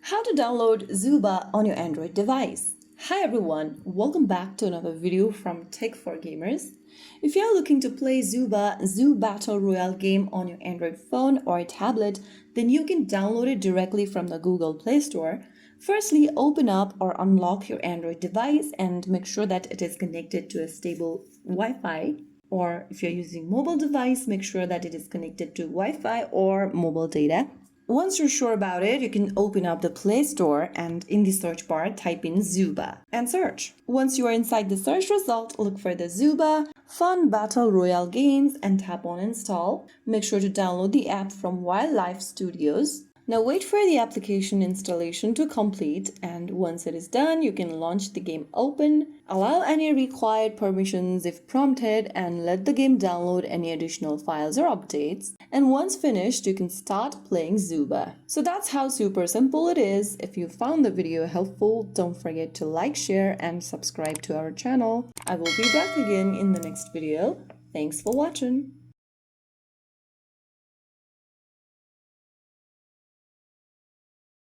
How to download Zooba on your Android device. Hi everyone, welcome back to another video from Tech for Gamers. If you're looking to play Zooba Zoo Battle Royale game on your Android phone or tablet, then you can download it directly from the Google Play Store. Firstly, open up or unlock your Android device and make sure that it is connected to a stable Wi-Fi. Or if you're using mobile device, make sure that it is connected to Wi-Fi or mobile data. Once you're sure about it, you can open up the Play Store and in the search bar, type in Zooba and search. Once you are inside the search result, look for the Zooba Fun Battle Royale games and tap on Install. Make sure to download the app from Wildlife Studios. Now wait for the application installation to complete, and once it is done, you can launch the game open, allow any required permissions if prompted, and let the game download any additional files or updates. And once finished, you can start playing Zooba. So that's how super simple it is. If you found the video helpful, don't forget to like, share, and subscribe to our channel. I will be back again in the next video. Thanks for watching.